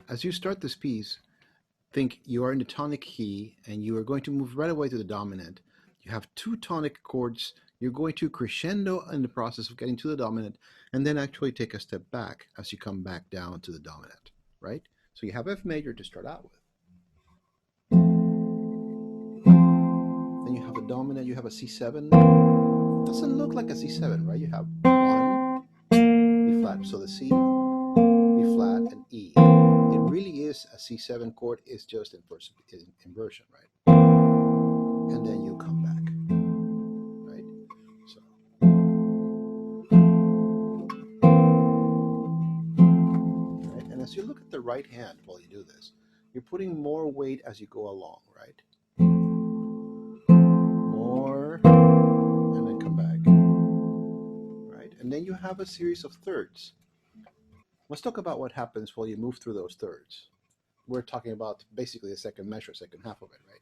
As you start this piece, think you are in the tonic key and you are going to move right away to the dominant. You have two tonic chords. You're going to crescendo in the process of getting to the dominant and then actually take a step back as you come back down to the dominant, right? So you have F major to start out with. Then you have the dominant, you have a C7. Doesn't look like a C7, right? You have 1, B flat, so the C, B flat, and E. It really is a C7 chord, it's just inversion, right? And then you come back, right? So. Right? And as you look at the right hand while you do this, you're putting more weight as you go along, right? More, and then come back, right? And then you have a series of thirds. Let's talk about what happens while you move through those thirds. We're talking about basically the second measure, second half of it, right?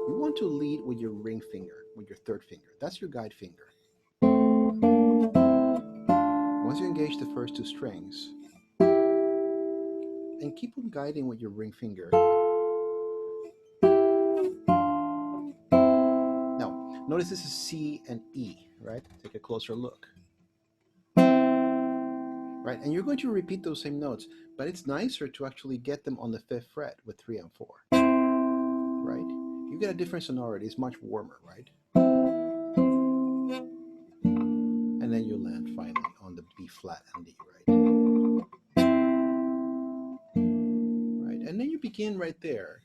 You want to lead with your ring finger, with your third finger. That's your guide finger. Once you engage the first two strings, and keep on guiding with your ring finger. Now, notice this is C and E, right? Take a closer look. Right, and you're going to repeat those same notes, but it's nicer to actually get them on the 5th fret with 3 and 4. Right? You get a different sonority, it's much warmer, right? And then you land finally on the B flat and D, right? Right, and then you begin right there.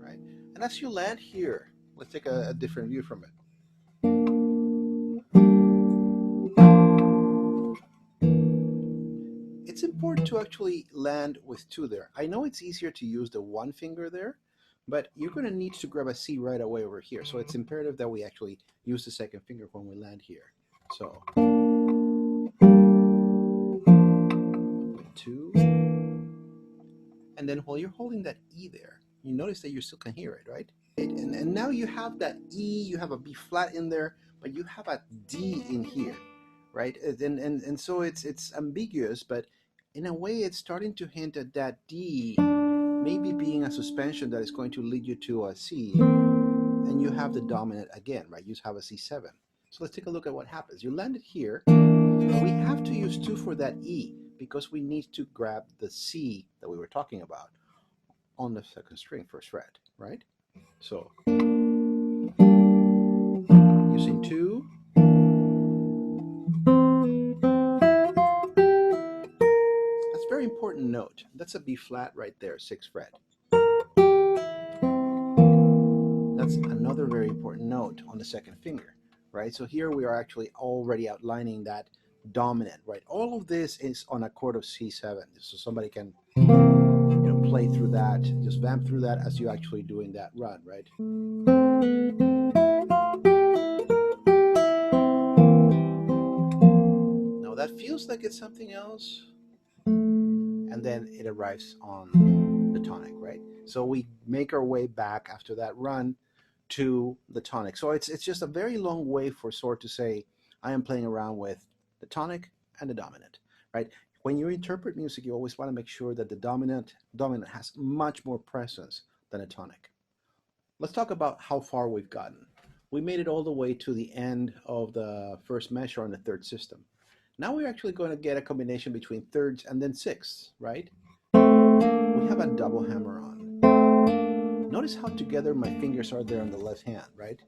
Right, and as you land here, let's take a different view from it. It's important to actually land with 2 there. I know it's easier to use the 1 finger there, but you're going to need to grab a C right away over here. So it's imperative that we actually use the 2nd finger when we land here. So 2, and then while you're holding that E there, you notice that you still can hear it, right? And now you have that E, you have a B flat in there, but you have a D in here, right? And so it's ambiguous, but in a way it's starting to hint at that D maybe being a suspension that is going to lead you to a C, and you have the dominant again, right? You have a C7. So let's take a look at what happens. You landed here. We have to use 2 for that E because we need to grab the C that we were talking about on the 2nd string, 1st fret, right? So using 2, that's a very important note. That's a B flat right there, 6th fret. That's another very important note on the 2nd finger, right? So here we are actually already outlining that dominant, right? All of this is on a chord of C7, so somebody can play through that, just vamp through that as you're actually doing that run, right? Now that feels like it's something else, and then it arrives on the tonic, right? So we make our way back after that run to the tonic. So it's just a very long way for Sor to say, I am playing around with the tonic and the dominant, right? When you interpret music, you always want to make sure that the dominant has much more presence than a tonic. Let's talk about how far we've gotten. We made it all the way to the end of the 1st measure on the 3rd system. Now we're actually going to get a combination between thirds and then sixths, right? We have a double hammer-on. Notice how together my fingers are there on the left hand, right?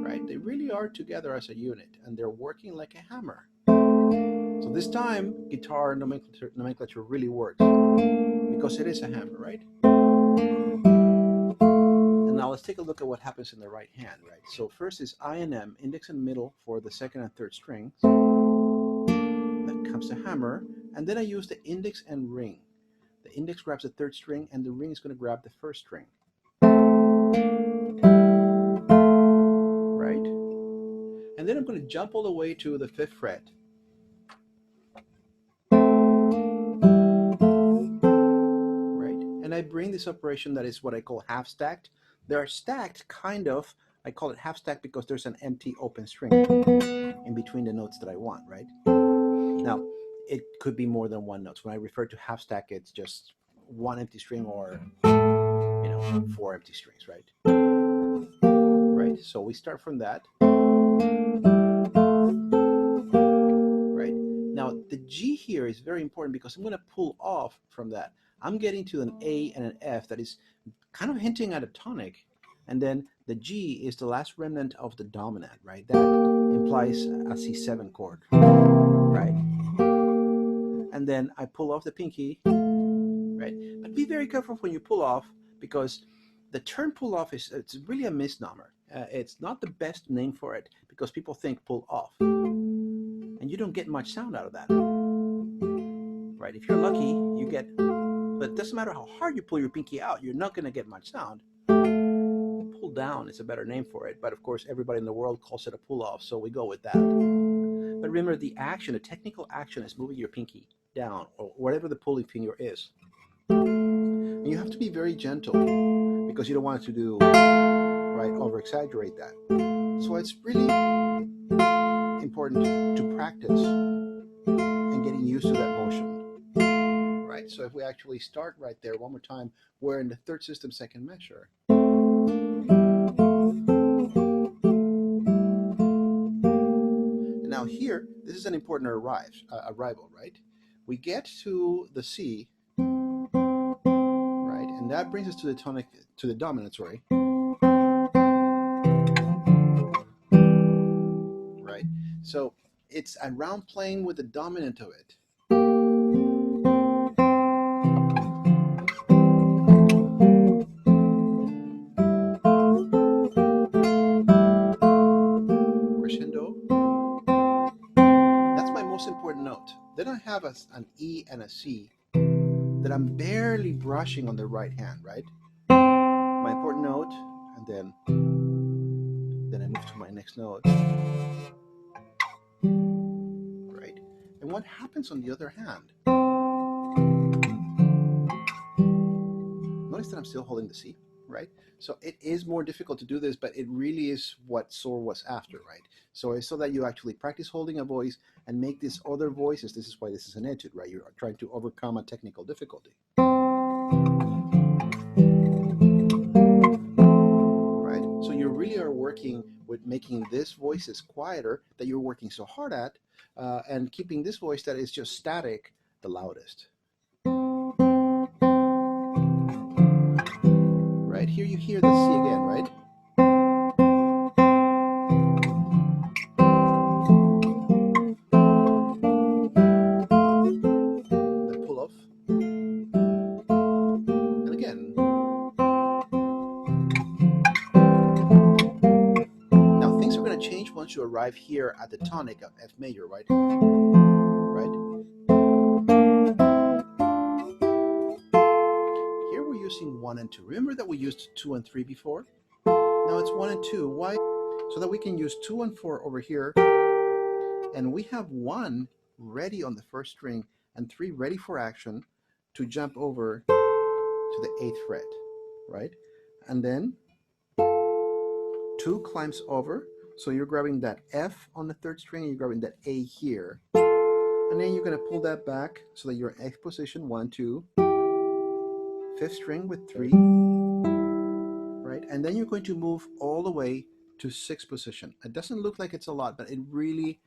Right? They really are together as a unit, and they're working like a hammer. So this time, guitar nomenclature really works, because it is a hammer, right? And now let's take a look at what happens in the right hand, right? So first is I and M, index and middle for the 2nd and 3rd strings. Then comes the hammer, and then I use the index and ring. The index grabs the 3rd string, and the ring is going to grab the 1st string. Right? And then I'm going to jump all the way to the 5th fret. Right? And I bring this operation that is what I call half stacked. They're stacked, kind of. I call it half stacked because there's an empty open string in between the notes that I want, right? Now, it could be more than one note. When I refer to half stack, it's just one empty string or, you know, 4 empty strings, right? Right, so we start from that. Right, now the G here is very important because I'm going to pull off from that. I'm getting to an A and an F that is kind of hinting at a tonic, and then the G is the last remnant of the dominant, right? That implies a C7 chord, right? And then I pull off the pinky, right? But be very careful when you pull off, because the term pull off it's really a misnomer. It's not the best name for it because people think pull off, and you don't get much sound out of that, right? If you're lucky, you get, but it doesn't matter how hard you pull your pinky out, you're not going to get much sound. Pull down is a better name for it, but of course everybody in the world calls it a pull off, so we go with that. But remember, the action, the technical action, is moving your pinky down, or whatever the pulling finger is. And you have to be very gentle because you don't want it to do, right, over exaggerate that. So it's really important to practice and getting used to that motion, right? So if we actually start right there one more time, we're in the third system second measure. And now here, this is an important arrival, right? We get to the C, right, and that brings us to the tonic, to the dominant, sorry. Right? So it's around playing with the dominant of it. Crescendo. That's my most important note. Then I have an E and a C that I'm barely brushing on the right hand, right? My important note, and then I move to my next note. Right? And what happens on the other hand? Notice that I'm still holding the C, right? So it is more difficult to do this, but it really is what Sor was after, right? So it's so that you actually practice holding a voice and make these other voices. This is why this is an etude, right? You're trying to overcome a technical difficulty. Right? So you really are working with making these voices quieter that you're working so hard at, and keeping this voice that is just static the loudest. Right here you hear the C again, right? The pull off. And again. Now things are going to change once you arrive here at the tonic of F major, right? Right? Here we're using 1 and 2. Remember that we used 2 and 3 before? Now it's 1 and 2. Why? So that we can use 2 and 4 over here, and we have 1 ready on the first string and 3 ready for action to jump over to the 8th fret, right? And then 2 climbs over, so you're grabbing that F on the 3rd string and you're grabbing that A here, and then you're going to pull that back so that you're in 8th position, 1, 2, 5th string with 3, right? And then you're going to move all the way to 6th position. It doesn't look like it's a lot, but it really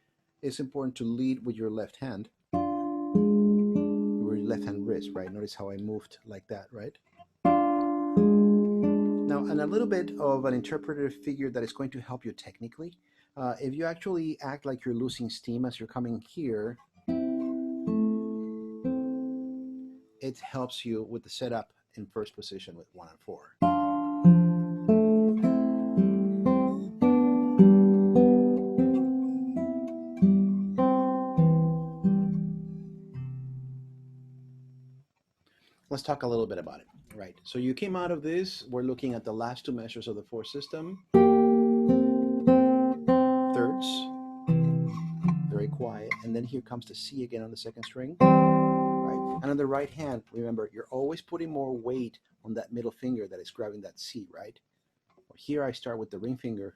is important to lead with your left hand, your left hand wrist, right? Notice how I moved like that, right? Now, and a little bit of an interpretive figure that is going to help you technically. If you actually act like you're losing steam as you're coming here, it helps you with the setup in first position with 1 and 4. Let's talk a little bit about it, right? So you came out of this, we're looking at the last 2 measures of the 4th system. Thirds, very quiet, and then here comes the C again on the 2nd string, right? And on the right hand, remember, you're always putting more weight on that middle finger that is grabbing that C, right? Here I start with the ring finger,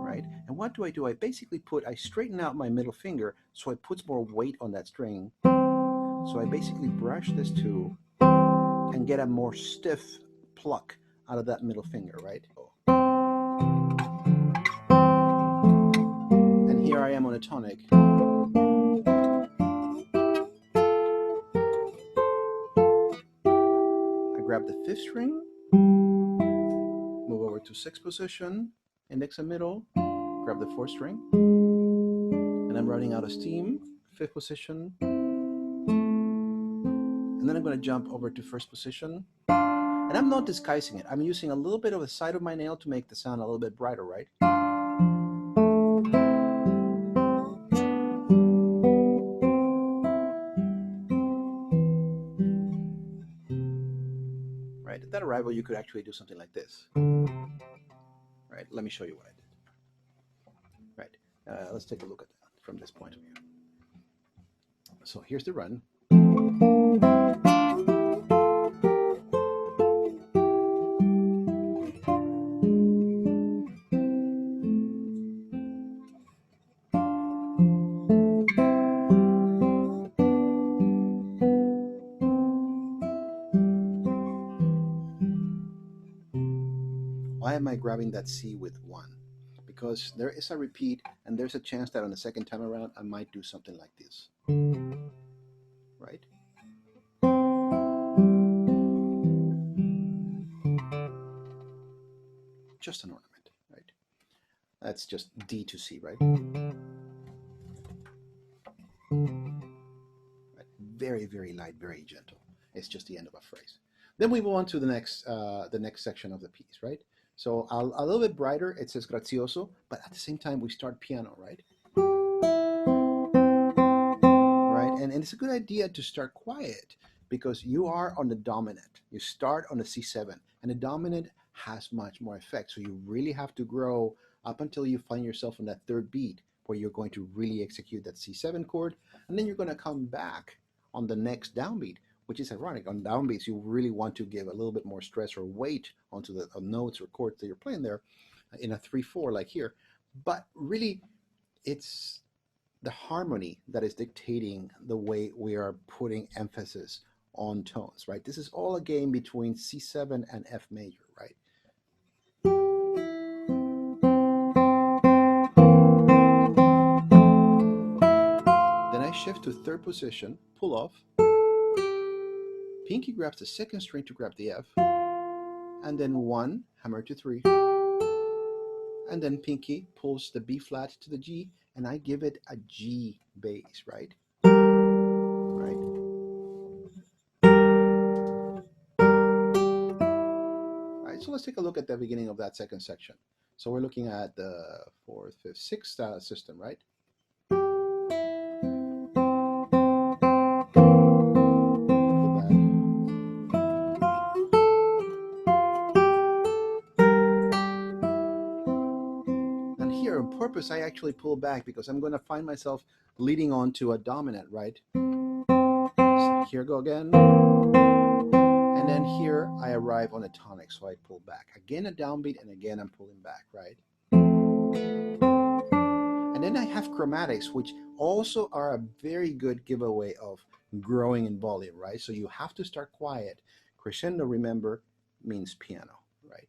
right? And what do? I basically I straighten out my middle finger so it puts more weight on that string. So I basically brush this too and get a more stiff pluck out of that middle finger, right? And here I am on a tonic. I grab the 5th string, move over to 6th position, index and middle, grab the 4th string, and I'm running out of steam, 5th position, and then I'm going to jump over to 1st position. And I'm not disguising it. I'm using a little bit of the side of my nail to make the sound a little bit brighter, right? Right, at that arrival, you could actually do something like this. Right, let me show you what I did. Right, let's take a look at that from this point of view. So here's the run. Why am I grabbing that C with 1? Because there is a repeat, and there's a chance that on the second time around, I might do something like this. Right? Just an ornament, right? That's just D to C, right? Right? Very, very light, very gentle. It's just the end of a phrase. Then we move on to the next section of the piece, right? So a little bit brighter, it says grazioso, but at the same time we start piano, right? Right, and it's a good idea to start quiet because you are on the dominant. You start on the C7, and the dominant has much more effect. So you really have to grow up until you find yourself on that 3rd beat where you're going to really execute that C7 chord, and then you're going to come back on the next downbeat, which is ironic. On downbeats, you really want to give a little bit more stress or weight onto the notes or chords that you're playing there in a 3/4 like here. But really, it's the harmony that is dictating the way we are putting emphasis on tones, right? This is all a game between C7 and F major, right? Then I shift to 3rd position, pull off. Pinky grabs the 2nd string to grab the F, and then 1, hammer to 3, and then pinky pulls the B flat to the G, and I give it a G bass, right? Right. All right, so let's take a look at the beginning of that 2nd section. So we're looking at the 4th, 5th, 6th system, right? Purpose, I actually pull back because I'm going to find myself leading on to a dominant, right? So here go again. And then here I arrive on a tonic, so I pull back. Again a downbeat, and again I'm pulling back, right? And then I have chromatics, which also are a very good giveaway of growing in volume, right? So you have to start quiet. Crescendo, remember, means piano, right?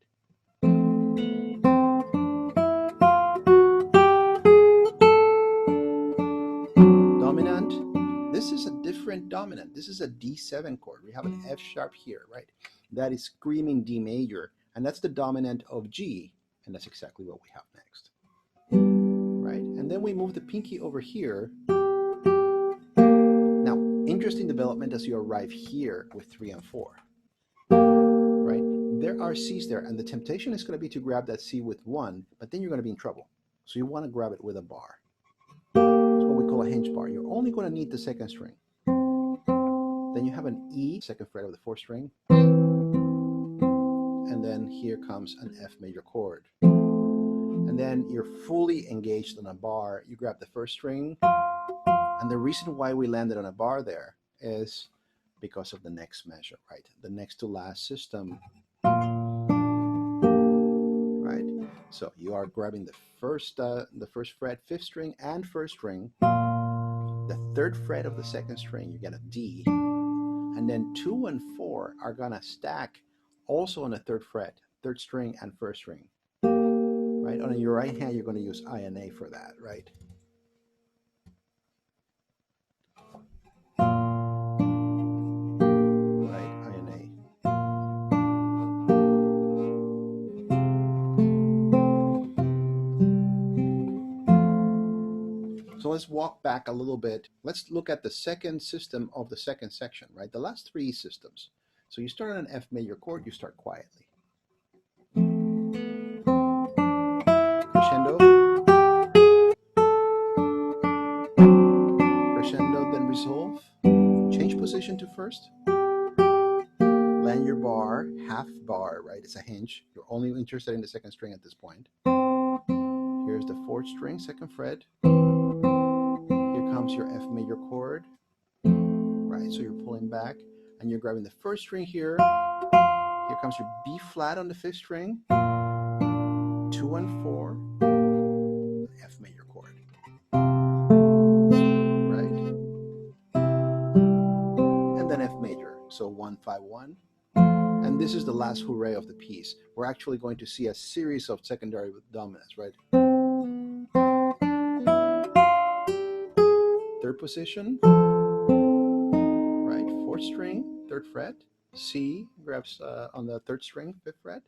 Dominant. This is a different dominant. This is a D7 chord. We have an F sharp here, right? That is screaming D major, and that's the dominant of G, and that's exactly what we have next, right? And then we move the pinky over here. Now, interesting development as you arrive here with 3 and 4, right? There are C's there, and the temptation is going to be to grab that C with 1, but then you're going to be in trouble. So you want to grab it with a bar. We call a hinge bar. You're only going to need the 2nd string. Then you have an E, 2nd fret of the 4th string. And then here comes an F major chord. And then you're fully engaged on a bar. You grab the 1st string. And the reason why we landed on a bar there is because of the next measure, right? The next to last system, right? So you are grabbing the first fret, fifth string and first string, the third fret of the second string, you get a D, and then 2 and 4 are gonna stack also on the third fret, third string and first string, right? On your right hand, you're gonna use I and A for that, right? So let's walk back a little bit. Let's look at the second system of the second section, right? The last three systems. So you start on an F major chord, you start quietly. Crescendo. Crescendo, then resolve. Change position to first. Land your bar, half bar, right? It's a hinge. You're only interested in the second string at this point. Here's the fourth string, second fret. Here comes your F major chord, right? So you're pulling back and you're grabbing the first string here. Here comes your B flat on the fifth string, 2 and 4, F major chord, right? And then F major, so 1, 5, 1. And this is the last hooray of the piece. We're actually going to see a series of secondary dominants, right? Third position, right? Fourth string, third fret. C grabs on the third string, fifth fret.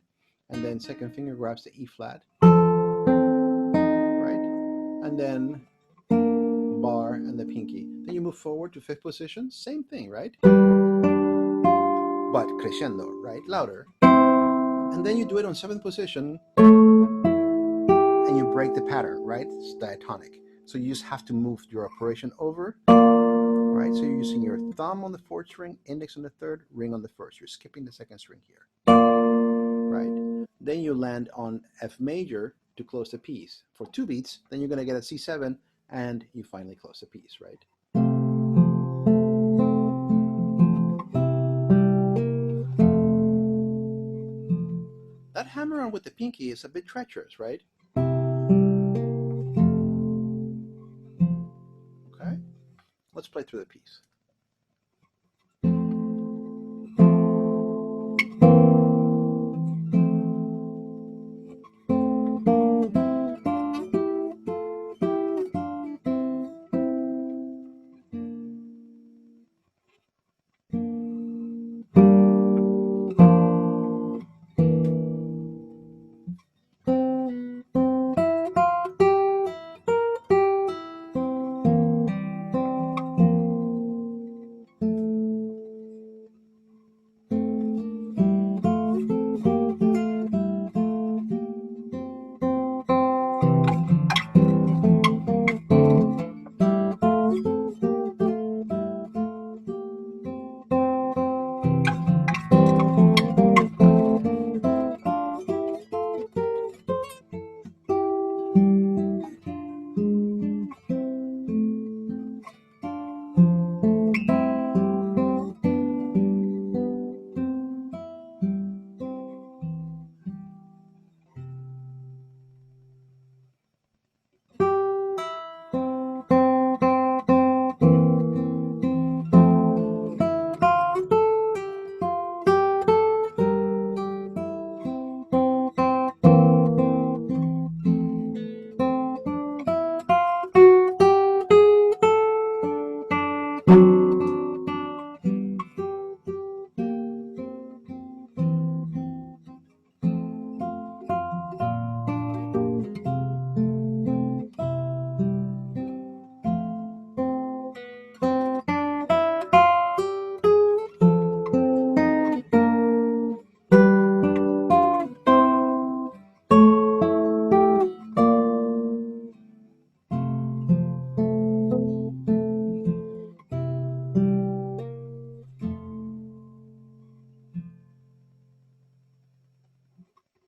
And then second finger grabs the E flat, right? And then bar and the pinky. Then you move forward to fifth position, same thing, right? But crescendo, right? Louder. And then you do it on seventh position and you break the pattern, right? It's diatonic. So you just have to move your operation over, right? So you're using your thumb on the fourth string, index on the third, ring on the first. You're skipping the second string here, right? Then you land on F major to close the piece. For 2 beats, then you're going to get a C7 and you finally close the piece, right? That hammer-on with the pinky is a bit treacherous, right? Okay, let's play through the piece.